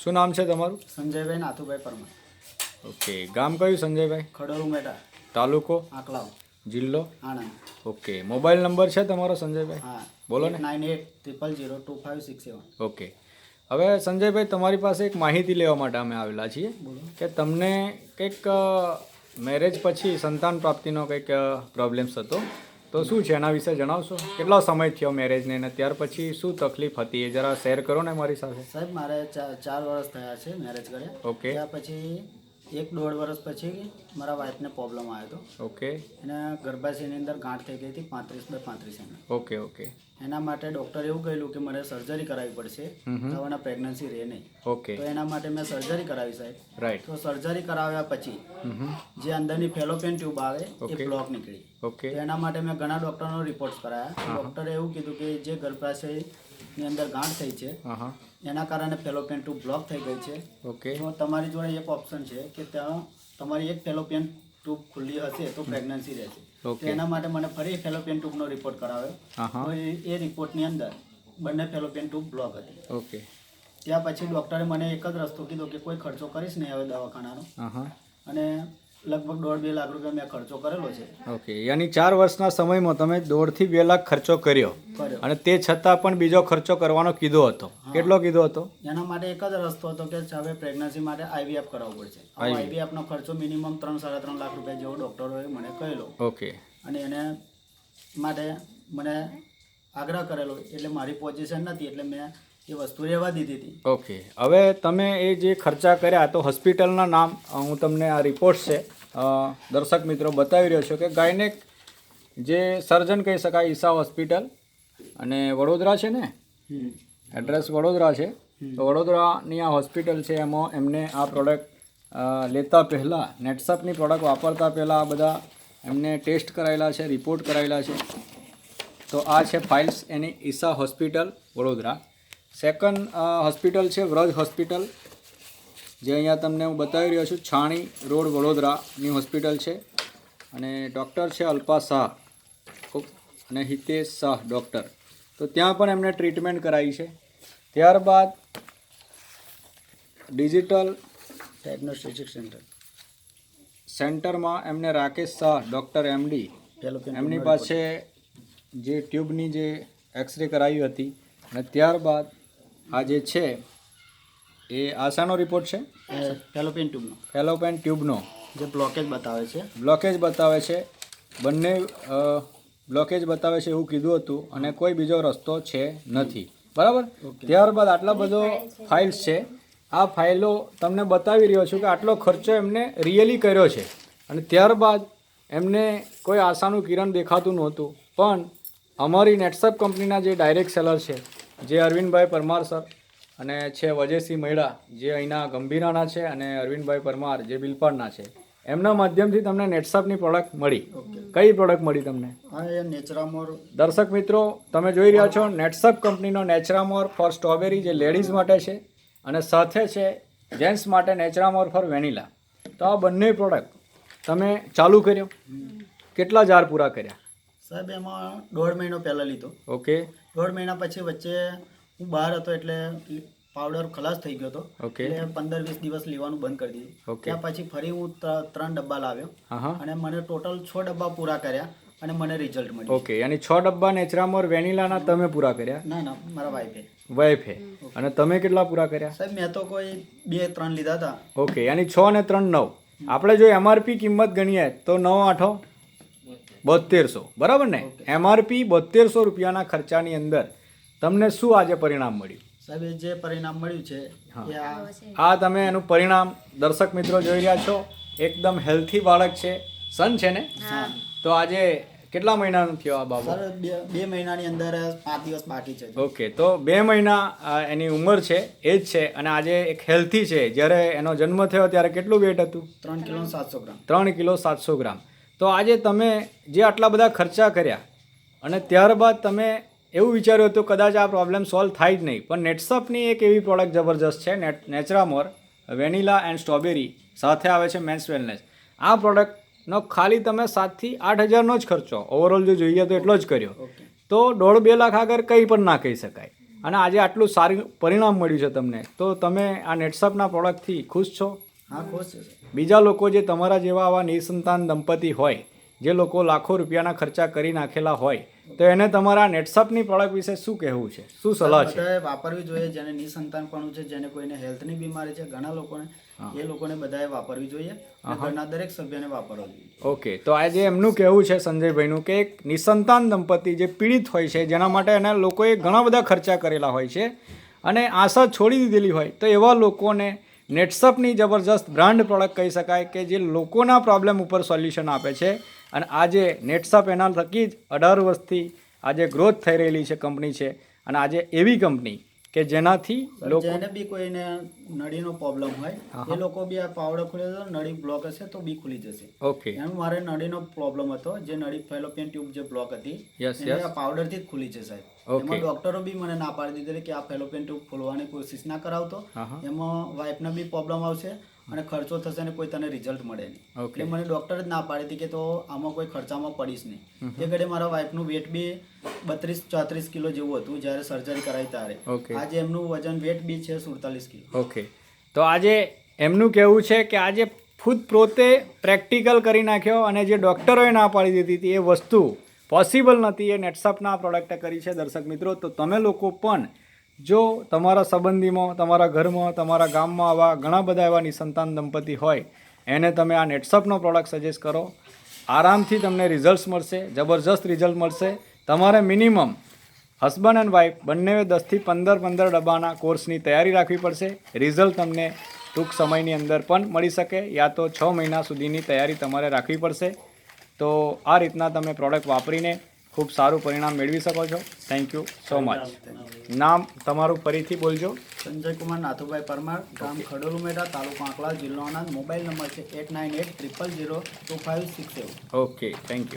શું નામ છે તમારું? સંજયભાઈ નાથુભાઈ પરમાર. ઓકે. ગામ કયું સંજયભાઈ? ખડોલ ઉમેટા, તાલુકો? આંકલાવ, જિલ્લો? આણંદ. ઓકે. મોબાઈલ નંબર છે તમારો સંજયભાઈ? હા, બોલો ને. 9800025567. ઓકે. હવે સંજયભાઈ તમારી પાસે એક માહિતી લેવા માટે અમે આવેલા છીએ બોલો. કે તમને કંઈક મેરેજ પછી સંતાન પ્રાપ્તિનો કંઈક પ્રોબ્લેમ્સ હતો, તો શું છે એના વિશે જણાવશો? કેટલો સમય થયો મેરેજને અને ત્યાર પછી શું તકલીફ હતી એ જરા શેર કરો ને મારી સાથે. સાહેબ મારે 4 વર્ષ થયા છે મેરેજ કર્યા. ઓકે. ત્યાં પછી 1-1.5 વર્ષ પછી મારા વાઈફને પ્રોબ્લેમ આવ્યો હતો. ઓકે. એને ગર્ભાશયની અંદર ગાંઠ થઈ ગઈ હતી 35/35 mm. ઓકે. ઓકે. એના માટે ડૉક્ટરે એવું કહેલું કે મારે સર્જરી કરાવવી પડશે, તો એના પ્રેગ્નન્સી રહે નહીં. ઓકે. તો એના માટે મેં સર્જરી કરાવી સાહેબ. રાઈટ. તો સર્જરી કરાવ્યા પછી જે અંદરની ફેલોપિયન ટ્યુબ આવે એ બ્લોક નીકળી. ઓકે. તો એના માટે મેં ઘણા ડૉક્ટરનો રિપોર્ટ કરાયા. ડૉક્ટરે એવું કીધું કે જે ગર્ભાશયની અંદર ગાંઠ થઈ છે હા. એના કારણે ફેલોપિયન ટ્યુબ બ્લોક થઈ ગઈ છે. ઓકે. તો તમારી જોડે એક ઓપ્શન છે કે ત્યાં તમારી એક ફેલોપિયન ટ્યુબ ખુલ્લી હશે તો પ્રેગ્નન્સી રહેશે. તો એના માટે મને ફરી ફેલોપિયન ટ્યુબનો રિપોર્ટ કરાવ્યો. તો એ રિપોર્ટની અંદર બંને ફેલોપિયન ટ્યુબ બ્લોક હતી. ઓકે. ત્યાં પછી ડૉક્ટરે મને એક જ રસ્તો કીધો કે કોઈ ખર્ચો કરીશ નહીં હવે દવાખાનાનો, અને લગભગ 1.5-2 લાખ રૂપિયા મેં ખર્ચો કરેલો છે. ઓકે. યાની 4 વર્ષના સમયમાં તમે 1.5-2 લાખ ખર્ચો કર્યો, અને તે છતાં પણ બીજો ખર્ચો કરવાનો કીધો હતો. કેટલો કીધો હતો? એના માટે એક જ રસ્તો હતો કે હવે પ્રેગ્નન્સી માટે IVF કરાવવું પડશે. IVF નો ખર્ચો મિનિમમ 3-3.5 લાખ રૂપિયા જેવો ડૉક્ટરોએ મને કહેલો. ઓકે. અને એને માટે મને આગ્રહ કરેલો, એટલે મારી પોઝિશન નથી એટલે મેં એ વસ્તુ રહેવા દીધી હતી. ઓકે. હવે તમે એ જે ખર્ચા કર્યા, તો હોસ્પિટલના નામ હું તમને આ રિપોર્ટ છે દર્શક મિત્રો બતાવી રહ્યો છું કે ગાયનેક જે સર્જન કહી શકાય ઈશા હોસ્પિટલ, અને વડોદરા છે ને, એડ્રેસ વડોદરા છે. તો વડોદરાની આ હોસ્પિટલ છે, એમાં એમને આ પ્રોડક્ટ લેતા પહેલાં, નેટસપની પ્રોડક્ટ વાપરતા પહેલાં આ બધા એમને ટેસ્ટ કરાયેલા છે, રિપોર્ટ કરાયેલા છે. તો આ છે ફાઇલ્સ એની Isha hospital Vadodara. Second hospital છે વ્રજ હોસ્પિટલ, જે અહીંયા તમને હું બતાવી રહ્યો છું, છાણી રોડ વડોદરાની હોસ્પિટલ છે. અને ડૉક્ટર છે અલ્પા શાહ અને હિતેશ શાહ ડૉક્ટર. તો ત્યાં પણ એમને ટ્રીટમેન્ટ કરાવી છે. ત્યારબાદ ડિજિટલ ડાયગ્નોસ્ટિક સેન્ટરમાં એમને રાકેશ શાહ ડૉક્ટર MD, એમની પાસે જે ટ્યુબની જે એક્સરે કરાવી હતી. અને ત્યારબાદ આ જે છે એ આશાનો રિપોર્ટ છે, ફેલોપિયન ટ્યુબનો, ફેલોપિયન ટ્યુબનો જે બ્લોકેજ બતાવે છે. બ્લોકેજ બતાવે છે, બંને બ્લોકેજ બતાવે છે એવું કીધું હતું, અને કોઈ બીજો રસ્તો છે નથી. બરાબર. ત્યારબાદ આટલા બધો ફાઇલ્સ છે. આ ફાઇલો તમને બતાવી રહ્યો છું કે આટલો ખર્ચો એમને રિયલી કર્યો છે. અને ત્યારબાદ એમને કોઈ આશાનું કિરણ દેખાતું નહોતું, પણ અમારી નેટસપ કંપનીના જે ડાયરેક્ટ સેલર છે, જે અરવિંદભાઈ પરમાર સર અને છે વજયસિંહ મૈડા, જે અહીંના ગંભીરાના છે, અને અરવિંદભાઈ પરમાર જે બિલપાડના છે, એમના માધ્યમથી તમને નેટસપની પ્રોડક્ટ મળી. કઈ પ્રોડક્ટ મળી તમને? નેચરામોર. દર્શક મિત્રો તમે જોઈ રહ્યા છો નેટસપ કંપનીનો નેચરામોર ફોર સ્ટ્રોબેરી, જે લેડીઝ માટે છે, અને સાથે છે જેન્ટ્સ માટે નેચરામોર ફોર વેનીલા. તો આ બંને પ્રોડક્ટ તમે ચાલુ કર્યો, કેટલા જાર પૂરા કર્યા? સાહેબ એમાં 1.5 મહિનો પહેલાં લીધો. ઓકે. 1.5 મહિના પછી વચ્ચે હું બહાર હતો એટલે પાવડર ખલાસ થઈ ગયો હતો. ઓકે. એટલે 15-20 દિવસ લેવાનું બંધ કરી દીધું. ઓકે. ત્યાં પછી ફરી હું 3 ડબ્બા લાવ્યો, અને મને ટોટલ 6 ડબ્બા પૂરા કર્યા, અને મને રિઝલ્ટ મળ્યું. ઓકે. યાની 6 ડબ્બા નેચરામોર વેનીલાના તમે પૂરા કર્યા? ના, મારા વાઈફે. અને તમે કેટલા પૂરા કર્યા? સાહેબ મેં તો કોઈ 2-3 લીધા હતા. ઓકે. યાની 6 અને 3 9. આપણે જો MRP કિંમત ગણીએ તો 9 8 7200. બરાબર ને? MRP 7200 રૂપિયાના ખર્ચાની અંદર તમને શું આજે પરિણામ મળ્યું? સાહેબ જે પરિણામ મળ્યું છે એ આ તમે એનું પરિણામ દર્શક મિત્રો જોઈ રહ્યા છો. એકદમ હેલ્થી બાળક છે, સન છે ને? તો આજે કેટલા મહિનાનું થયો આ બાબત? સર 2 મહિનાની અંદર 5 દિવસ બાકી છે. ઓકે. તો 2 મહિના એની ઉંમર છે, એ જ છે, અને આજે એક હેલ્થી છે. જ્યારે એનો જન્મ થયો ત્યારે કેટલું વેટ હતું? 3 કિલો 700 ગ્રામ. 3 કિલો 700 ગ્રામ. તો આજે તમે જે આટલા બધા ખર્ચા કર્યા, અને ત્યારબાદ તમે એવું વિચાર્યું હતું કદાચ આ પ્રોબ્લેમ સોલ્વ થાય જ નહીં, પણ નેટસપની એક એવી પ્રોડક્ટ જબરજસ્ત છે, નેચરામોર વેનીલા એન્ડ સ્ટ્રોબેરી, સાથે આવે છે મેન્સ વેલનેસ. આ પ્રોડક્ટનો ખાલી તમે 7 થી 8 હજારનો જ ખર્ચો ઓવરઓલ જો જોઈએ તો એટલો જ કર્યો. તો 1.5-2 લાખ આગળ કંઈ પણ ના કહી શકાય. અને આજે આટલું સારું પરિણામ મળ્યું છે તમને, તો તમે આ નેટસપના પ્રોડક્ટથી ખુશ છો? હા, ખુશ છે સર. બીજા લોકો જે તમારા જેવા આવા નિસંતાન દંપતી હોય, જે લોકો લાખો રૂપિયાના ખર્ચા કરી નાખેલા હોય, તો એને તમારા નેટસપની પ્રોડક્ટ વિશે શું કહેવું છે, શું સલાહ છે? બધાએ વાપરવી જોઈએ. જેને નિસંતાનપણું છે, જેને કોઈને હેલ્થની બીમારી છે, ઘણા લોકોને, એ લોકોને બધાએ વાપરવી જોઈએ. અને ઘરના દરેક સભ્યને વાપરવા જોઈએ. ઓકે, તો આજે એમનું કહેવું છે સંજયભાઈનું કે એક નિસંતાન દંપતી જે પીડિત હોય છે, જેના માટે એના લોકોએ ઘણા બધા ખર્ચા કરેલા હોય છે અને આશા છોડી દીધેલી હોય, તો એવા લોકોને નેટસપની જબરજસ્ત બ્રાન્ડ પ્રોડક્ટ કહી શકાય કે જે લોકોના પ્રોબ્લેમ ઉપર સોલ્યુશન આપે છે. અને આજે નેટસપ એના થકી જ 18 વર્ષથી આજે ગ્રોથ થઈ રહેલી છે કંપની છે. અને આજે એવી કંપની કે જેનાથી લોકો જેને બી કોઈને નળીનો પ્રોબ્લેમ હોય, એ લોકો બી આ પાવડર ખુલે તો નળી બ્લોક હશે તો બી ખુલી જશે. ઓકે, એમ મારે નળીનો પ્રોબ્લેમ હતો, જે નળી ફેલોપિયન ટ્યુબ જે બ્લોક હતી, યસ એને આ પાવડરથી જ ખુલી છે સાહેબ. Okay. એમાં ડોક્ટરો બી મને ના પાડી દીધેલી કે આ ફેલોપિયન ટ્યુબ ખોલવાની કોશિશ ના કરાવતો, એમાં વાઈફને બી પ્રોબ્લેમ આવશે અને ખર્ચો થશે ને કોઈ તને રિઝલ્ટ મળે નહીં. Okay. એટલે મને ડોક્ટર જ ના પાડી હતી કે તો આમાં કોઈ ખર્ચામાં પડીશ નહીં. એ ઘડે મારા વાઈફનું વેટ બી 32-34 કિલો જેવું હતું જ્યારે સર્જરી કરાવી ત્યારે. Okay. આજે એમનું વજન વેટ બી છે 47 કિલો. ઓકે, તો આજે એમનું કહેવું છે કે આજે ખુદ પોતે પ્રેક્ટિકલ કરી નાખ્યો અને જે ડૉક્ટરોએ ના પાડી દીધી હતી એ વસ્તુ પોસિબલ નથી, એ નેટસપના પ્રોડક્ટે કરી છે. દર્શક મિત્રો, તો તમે લોકો પણ જો તમારા સંબંધીમાં, તમારા ઘરમાં, તમારા ગામમાં આવા ઘણા બધા એવા નિસંતાન દંપતી હોય, એને તમે આ નેટસપનો પ્રોડક્ટ સજેસ્ટ કરો. આરામથી તમને રિઝલ્ટ મળશે, જબરજસ્ત રિઝલ્ટ મળશે. તમારે મિનિમમ હસબન્ડ એન્ડ વાઈફ બંને 10 થી 15 ડબ્બાના કોર્સની તૈયારી રાખવી પડશે. રિઝલ્ટ તમને ટૂંક સમયની અંદર પણ મળી શકે, યા તો 6 મહિના સુધીની તૈયારી તમારે રાખવી પડશે. તો આ રીતના તમે પ્રોડક્ટ વાપરીને ખૂબ સારું પરિણામ મેળવી શકો છો. Thank you so much. નામ તમારું ફરીથી બોલજો. સંજય કુમાર નાથુભાઈ પરમાર, ગામ ખડોલ ઉમેરા, તાલુકો આંકલાવ, જિલ્લો આણંદ. મોબાઈલ નંબર છે 8980002567. Okay, thank you.